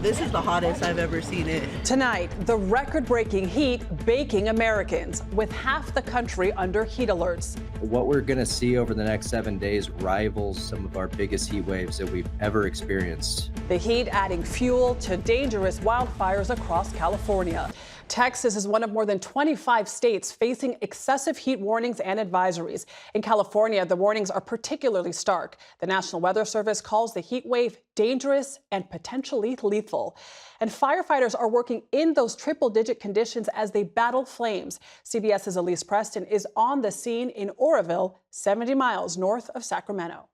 this is the hottest I've ever seen it. Tonight, the record-breaking heat baking Americans with half the country under heat alerts. What we're going to see over the next 7 days rivals some of our biggest heat waves that we've ever experienced. The heat adding fuel to dangerous wildfires across California. Texas is one of more than 25 states facing excessive heat warnings and advisories. In California, the warnings are particularly stark. The National Weather Service calls the heat wave dangerous and potentially lethal. And firefighters are working in those triple-digit conditions as they battle flames. CBS's Elise Preston is on the scene in Oroville, 70 miles north of Sacramento.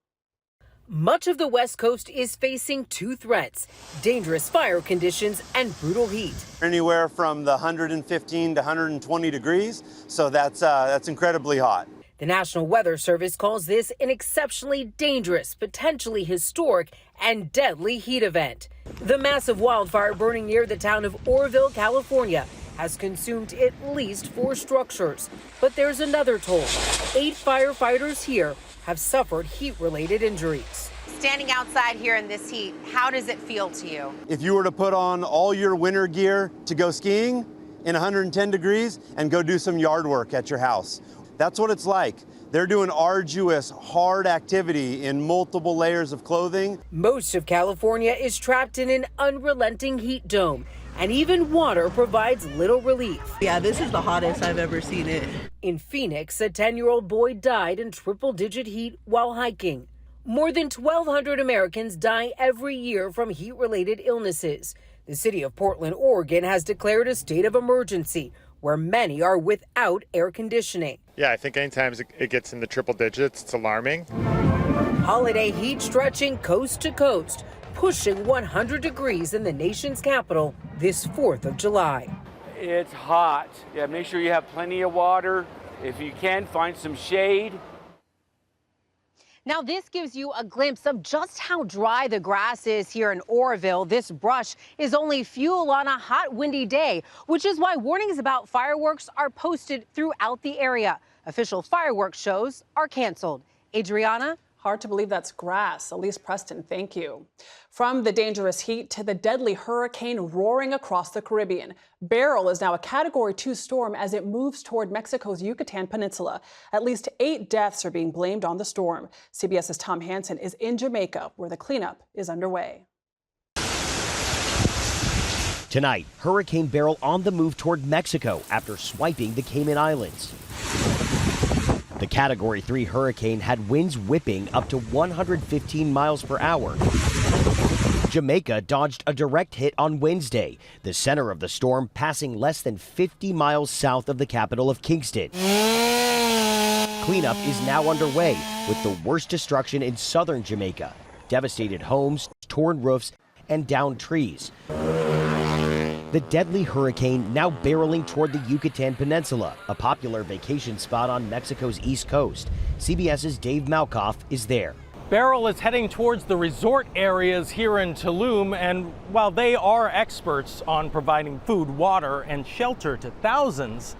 Much of the West Coast is facing two threats: dangerous fire conditions and brutal heat. Anywhere from the 115 to 120 degrees, so that's incredibly hot. The National Weather Service calls this an exceptionally dangerous, potentially historic, and deadly heat event. The massive wildfire burning near the town of Oroville, California, has consumed at least 4 structures. But there's another toll. 8 firefighters here have suffered heat-related injuries. Standing outside here in this heat, how does it feel to you? If you were to put on all your winter gear to go skiing in 110 degrees and go do some yard work at your house, that's what it's like. They're doing arduous, hard activity in multiple layers of clothing. Most of California is trapped in an unrelenting heat dome, and even water provides little relief. Yeah, this is the hottest I've ever seen it. In Phoenix, a 10-year-old boy died in triple-digit heat while hiking. More than 1,200 Americans die every year from heat-related illnesses. The city of Portland, Oregon, has declared a state of emergency, where many are without air conditioning. Yeah, I think anytime it gets in the triple digits, it's alarming. Holiday heat stretching coast to coast, pushing 100 degrees in the nation's capital this 4th of July. It's hot. Yeah, make sure you have plenty of water. If you can, find some shade. Now, this gives you a glimpse of just how dry the grass is here in Oroville. This brush is only fuel on a hot, windy day, which is why warnings about fireworks are posted throughout the area. Official fireworks shows are canceled. Adriana? Hard to believe that's grass. Elise Preston, thank you. From the dangerous heat to the deadly hurricane roaring across the Caribbean. Beryl is now a Category 2 storm as it moves toward Mexico's Yucatan Peninsula. At least 8 deaths are being blamed on the storm. CBS's Tom Hansen is in Jamaica, where the cleanup is underway. Tonight, Hurricane Beryl on the move toward Mexico after swiping the Cayman Islands. The Category 3 hurricane had winds whipping up to 115 miles per hour. Jamaica dodged a direct hit on Wednesday, the center of the storm passing less than 50 miles south of the capital of Kingston. Cleanup is now underway, with the worst destruction in southern Jamaica. Devastated homes, torn roofs, and downed trees. The deadly hurricane now barreling toward the Yucatan Peninsula, a popular vacation spot on Mexico's east coast. CBS's Dave Malkoff is there. Beryl is heading towards the resort areas here in Tulum, and while they are experts on providing food, water, and shelter to thousands,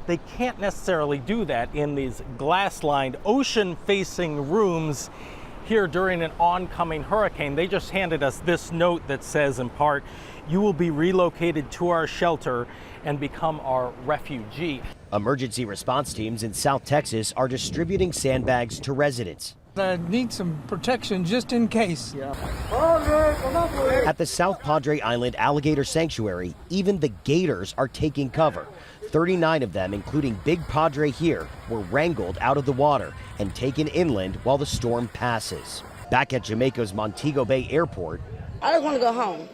they can't necessarily do that in these glass-lined, ocean-facing rooms here during an oncoming hurricane. They just handed us this note that says, in part, "You will be relocated to our shelter and become our refugee." Emergency response teams in South Texas are distributing sandbags to residents. I need some protection just in case. At the South Padre Island Alligator Sanctuary, even the gators are taking cover. 39 of them, including Big Padre here, were wrangled out of the water and taken inland while the storm passes. Back at Jamaica's Montego Bay Airport, I just want to go home.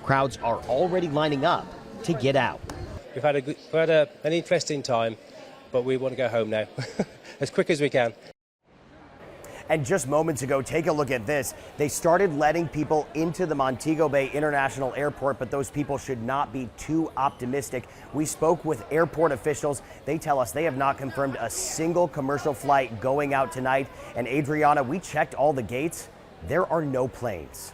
Crowds are already lining up to get out. We've had an interesting time, but we want to go home now as quick as we can. And just moments ago, take a look at this. They started letting people into the Montego Bay International Airport, but those people should not be too optimistic. We spoke with airport officials. They tell us they have not confirmed a single commercial flight going out tonight. And Adriana, we checked all the gates. There are no planes.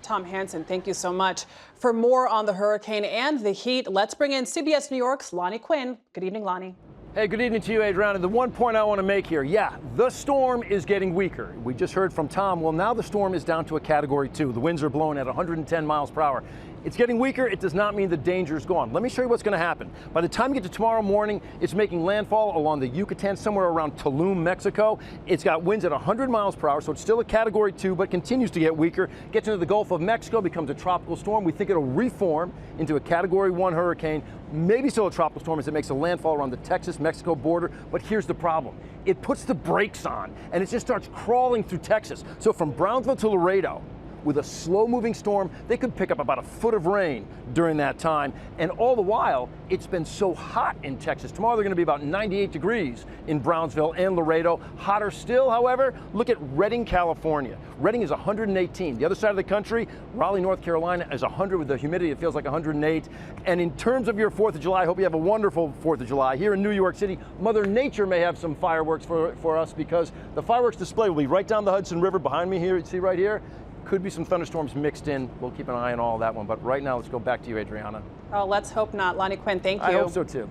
Tom Hansen, thank you so much. For more on the hurricane and the heat, let's bring in CBS New York's Lonnie Quinn. Good evening, Lonnie. Hey, good evening to you, Adriana. The one point I want to make here, yeah, the storm is getting weaker. We just heard from Tom. Well, now the storm is down to a Category 2. The winds are blowing at 110 miles per hour. It's getting weaker. It does not mean the danger is gone. Let me show you what's going to happen. By the time you get to tomorrow morning, it's making landfall along the Yucatan, somewhere around Tulum, Mexico. It's got winds at 100 miles per hour, so it's still a Category 2, but continues to get weaker. Gets into the Gulf of Mexico, becomes a tropical storm. We think it'll reform into a Category 1 hurricane, maybe still a tropical storm as it makes a landfall around the Texas-Mexico border. But here's the problem. It puts the brakes on, and it just starts crawling through Texas. So from Brownsville to Laredo, with a slow-moving storm, they could pick up about a foot of rain during that time. And all the while, it's been so hot in Texas. Tomorrow, they're going to be about 98 degrees in Brownsville and Laredo. Hotter still, however, look at Redding, California. Redding is 118. The other side of the country, Raleigh, North Carolina, is 100 with the humidity. It feels like 108. And in terms of your 4th of July, I hope you have a wonderful 4th of July. Here in New York City, Mother Nature may have some fireworks for us, because the fireworks display will be right down the Hudson River behind me here. See right here? Could be some thunderstorms mixed in. We'll keep an eye on all that one. But right now, let's go back to you, Adriana. Oh, let's hope not. Lonnie Quinn, thank you. I hope so, too.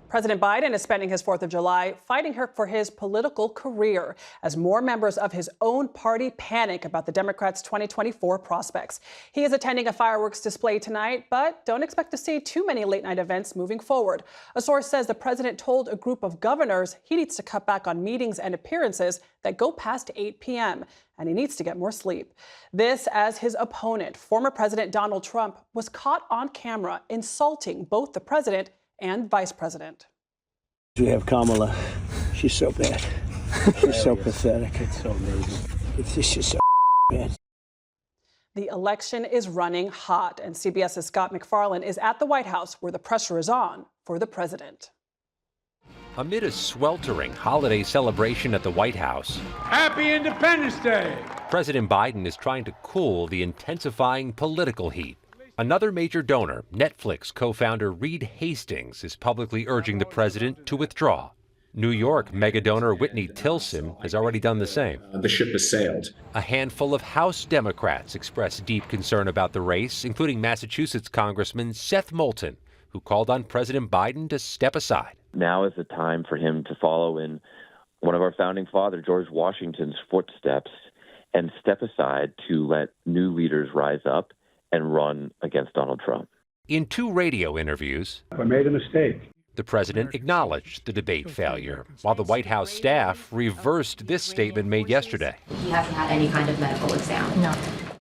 President Biden is spending his 4th of July fighting for his political career as more members of his own party panic about the Democrats' 2024 prospects. He is attending a fireworks display tonight, but don't expect to see too many late-night events moving forward. A source says the president told a group of governors he needs to cut back on meetings and appearances that go past 8 p.m., and he needs to get more sleep. This as his opponent, former President Donald Trump, was caught on camera insulting both the president and vice president. We have Kamala. She's so bad. She's so pathetic. It's so amazing. It's just so bad. The election is running hot, and CBS's Scott MacFarlane is at the White House, where the pressure is on for the president. Amid a sweltering holiday celebration at the White House, Happy Independence Day! President Biden is trying to cool the intensifying political heat. Another major donor, Netflix co-founder Reed Hastings, is publicly urging the president to withdraw. New York mega donor Whitney Tilson has already done the same. The ship has sailed. A handful of House Democrats expressed deep concern about the race, including Massachusetts Congressman Seth Moulton, who called on President Biden to step aside. Now is the time for him to follow in one of our founding fathers, George Washington's footsteps, and step aside to let new leaders rise up and run against Donald Trump. In 2 radio interviews, I made a mistake. The president acknowledged the debate failure, while the White House staff reversed this statement made yesterday. He hasn't had any kind of medical exam. No.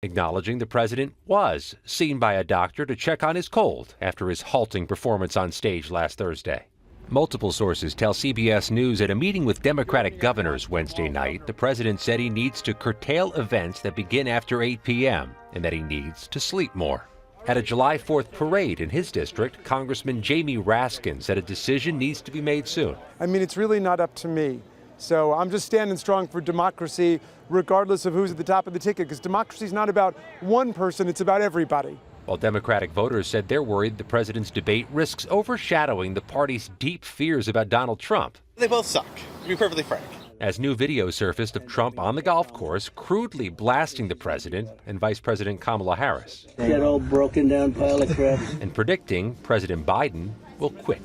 Acknowledging the president was seen by a doctor to check on his cold after his halting performance on stage last Thursday. Multiple sources tell CBS News at a meeting with Democratic governors Wednesday night, the president said he needs to curtail events that begin after 8 p.m. and that he needs to sleep more. At a July 4th parade in his district, Congressman Jamie Raskin said a decision needs to be made soon. I mean, it's really not up to me. So I'm just standing strong for democracy, regardless of who's at the top of the ticket, because democracy is not about one person, it's about everybody. While Democratic voters said they're worried the president's debate risks overshadowing the party's deep fears about Donald Trump. They both suck, to be perfectly frank. As new video surfaced of Trump on the golf course, crudely blasting the president and Vice President Kamala Harris. That old broken down pile of crap. And predicting President Biden will quit.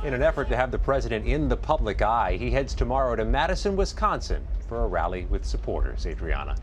In an effort to have the president in the public eye, he heads tomorrow to Madison, Wisconsin for a rally with supporters. Adriana.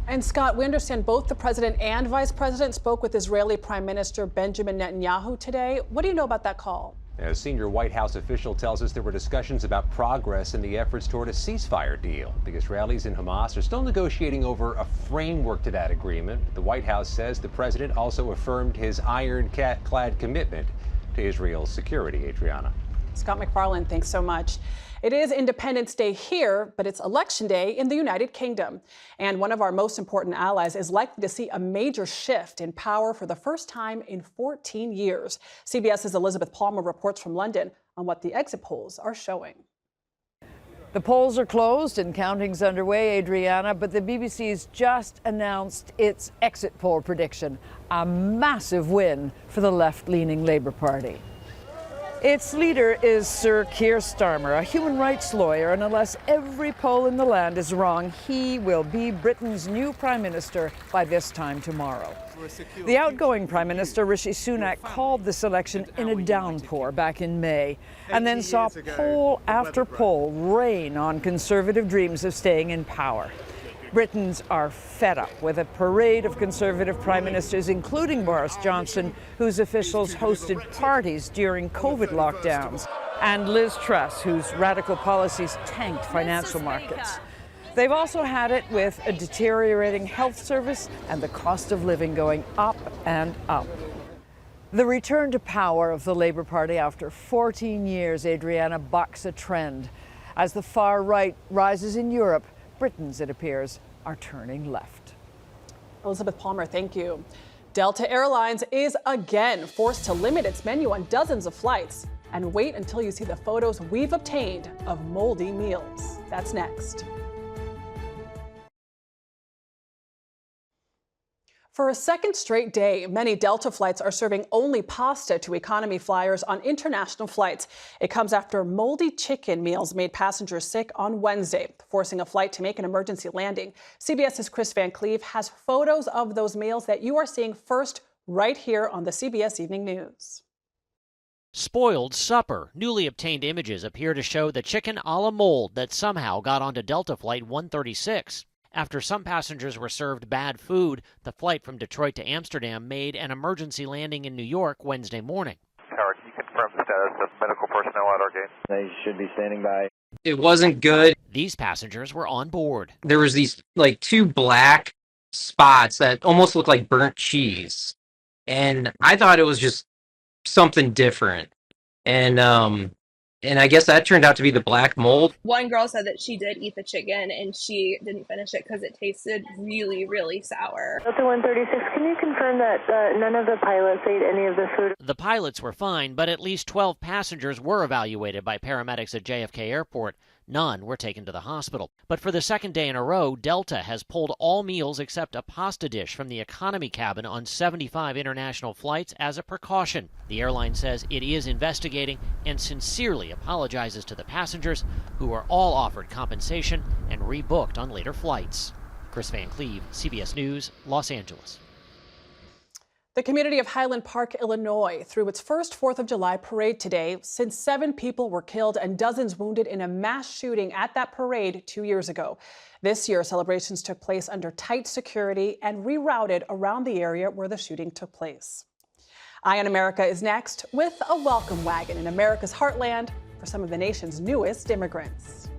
And Scott, we understand both the president and vice president spoke with Israeli Prime Minister Benjamin Netanyahu today. What do you know about that call? A senior White House official tells us there were discussions about progress in the efforts toward a ceasefire deal. The Israelis and Hamas are still negotiating over a framework to that agreement. The White House says the president also affirmed his ironclad commitment to Israel's security. Adriana. Scott MacFarlane, thanks so much. It is Independence Day here, but it's Election Day in the United Kingdom. And one of our most important allies is likely to see a major shift in power for the first time in 14 years. CBS's Elizabeth Palmer reports from London on what the exit polls are showing. The polls are closed and counting's underway, Adriana, but the BBC's just announced its exit poll prediction, a massive win for the left-leaning Labour Party. Its leader is Sir Keir Starmer, a human rights lawyer, and unless every poll in the land is wrong, he will be Britain's new Prime Minister by this time tomorrow. The outgoing Prime Minister, Rishi Sunak, called this election in a downpour back in May, and then saw poll after poll rain on Conservative dreams of staying in power. Britons are fed up with a parade of Conservative prime ministers, including Boris Johnson, whose officials hosted parties during COVID lockdowns, and Liz Truss, whose radical policies tanked financial markets. They've also had it with a deteriorating health service and the cost of living going up and up. The return to power of the Labour Party after 14 years, Adriana, bucks a trend. As the far right rises in Europe, Britons, it appears, are turning left. Elizabeth Palmer, thank you. Delta Airlines is again forced to limit its menu on dozens of flights. And wait until you see the photos we've obtained of moldy meals. That's next. For a second straight day, many Delta flights are serving only pasta to economy flyers on international flights. It comes after moldy chicken meals made passengers sick on Wednesday, forcing a flight to make an emergency landing. CBS's Chris Van Cleve has photos of those meals that you are seeing first right here on the CBS Evening News. Spoiled supper. Newly obtained images appear to show the chicken a la mold that somehow got onto Delta Flight 136. After some passengers were served bad food, the flight from Detroit to Amsterdam made an emergency landing in New York Wednesday morning. Howard, can you confirm the status of medical personnel at our gate? They should be standing by. It wasn't good. These passengers were on board. There was these two black spots that almost looked like burnt cheese. And I thought it was just something different. And I guess that turned out to be the black mold. One girl said that she did eat the chicken and she didn't finish it because it tasted really, really sour. Delta 136, can you confirm that none of the pilots ate any of the food? The pilots were fine, but at least 12 passengers were evaluated by paramedics at JFK Airport. None were taken to the hospital. But for the second day in a row, Delta has pulled all meals except a pasta dish from the economy cabin on 75 international flights as a precaution. The airline says it is investigating and sincerely apologizes to the passengers, who are all offered compensation and rebooked on later flights. Chris Van Cleve, CBS News, Los Angeles. The community of Highland Park, Illinois, threw its first 4th of July parade today since 7 people were killed and dozens wounded in a mass shooting at that parade 2 years ago. This year, celebrations took place under tight security and rerouted around the area where the shooting took place. Eye on America is next with a welcome wagon in America's heartland for some of the nation's newest immigrants.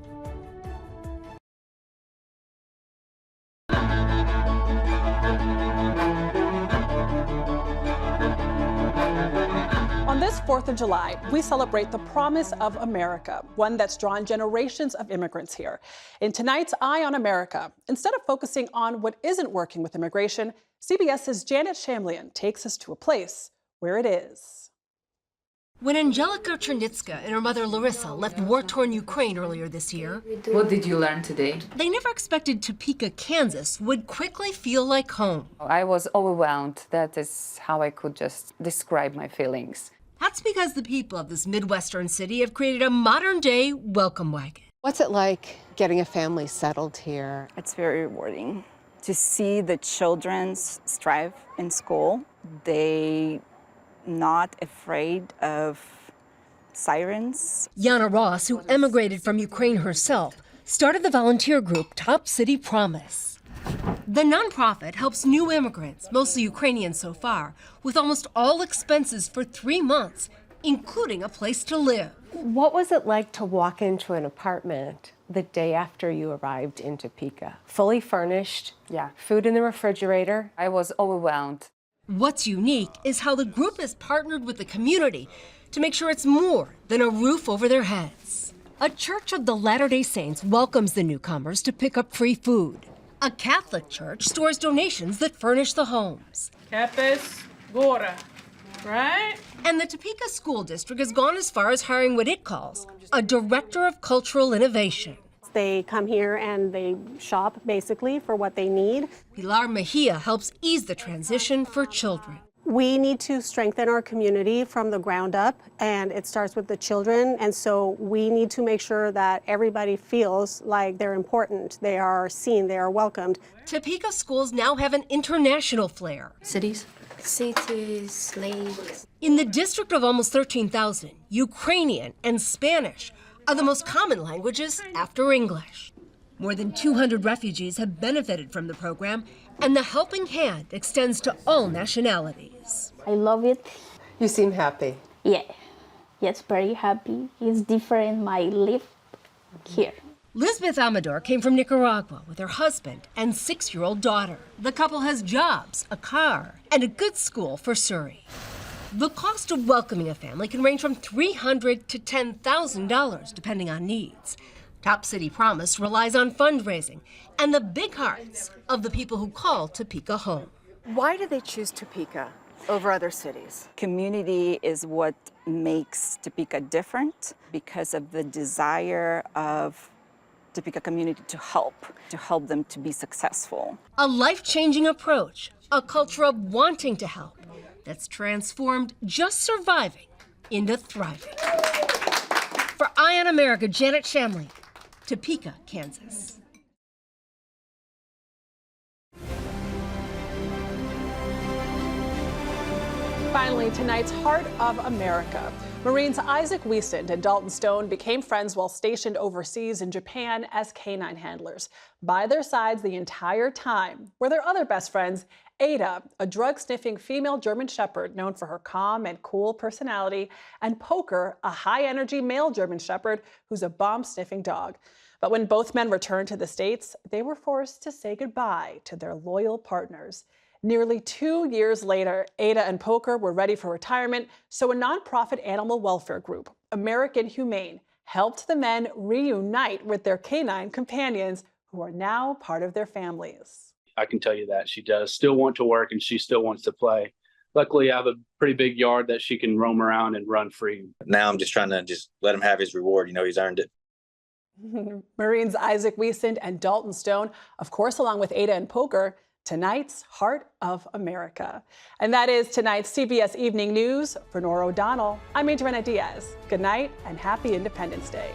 On this 4th of July, we celebrate the promise of America, one that's drawn generations of immigrants here. In tonight's Eye on America, instead of focusing on what isn't working with immigration, CBS's Janet Shamlian takes us to a place where it is. When Angelica Chernitska and her mother Larissa left war-torn Ukraine earlier this year, what did you learn today? They never expected Topeka, Kansas would quickly feel like home. I was overwhelmed. That is how I could just describe my feelings. That's because the people of this Midwestern city have created a modern-day welcome wagon. What's it like getting a family settled here? It's very rewarding to see the children strive in school. They not afraid of sirens. Yana Ross, who emigrated from Ukraine herself, started the volunteer group Top City Promise. The nonprofit helps new immigrants, mostly Ukrainians so far, with almost all expenses for 3 months, including a place to live. What was it like to walk into an apartment the day after you arrived in Topeka? Fully furnished, food in the refrigerator. I was overwhelmed. What's unique is how the group has partnered with the community to make sure it's more than a roof over their heads. A Church of the Latter-day Saints welcomes the newcomers to pick up free food. A Catholic church stores donations that furnish the homes. Capes Gora, right? And the Topeka School District has gone as far as hiring what it calls a director of cultural innovation. They come here and they shop basically for what they need. Pilar Mejia helps ease the transition for children. We need to strengthen our community from the ground up, and it starts with the children. And so we need to make sure that everybody feels like they're important, they are seen, they are welcomed. Topeka schools now have an international flair. Cities, lakes. In the district of almost 13,000, Ukrainian and Spanish are the most common languages after English. More than 200 refugees have benefited from the program, and the helping hand extends to all nationalities. I love it. You seem happy. Yeah, yes, very happy. It's different my life here. Lisbeth Amador came from Nicaragua with her husband and 6-year-old daughter. The couple has jobs, a car, and a good school for Surrey. The cost of welcoming a family can range from $300 to $10,000, depending on needs. Top City Promise relies on fundraising and the big hearts of the people who call Topeka home. Why do they choose Topeka over other cities? Community is what makes Topeka different because of the desire of Topeka community to help them to be successful. A life-changing approach, a culture of wanting to help that's transformed just surviving into thriving. For Eye on America, Janet Shamley, Topeka, Kansas. Finally, tonight's Heart of America. Marines Isaac Wiesand and Dalton Stone became friends while stationed overseas in Japan as canine handlers. By their sides the entire time were their other best friends, Ada, a drug-sniffing female German Shepherd known for her calm and cool personality, and Poker, a high-energy male German Shepherd who's a bomb-sniffing dog. But when both men returned to the States, they were forced to say goodbye to their loyal partners. Nearly 2 years later, Ada and Poker were ready for retirement, so a nonprofit animal welfare group, American Humane, helped the men reunite with their canine companions, who are now part of their families. I can tell you that she does still want to work and she still wants to play. Luckily, I have a pretty big yard that she can roam around and run free. Now I'm just trying to let him have his reward. He's earned it. Marines Isaac Wiesand and Dalton Stone, of course, along with Ada and Poker, tonight's Heart of America. And that is tonight's CBS Evening News. For Nora O'Donnell, I'm Adriana Diaz. Good night and happy Independence Day.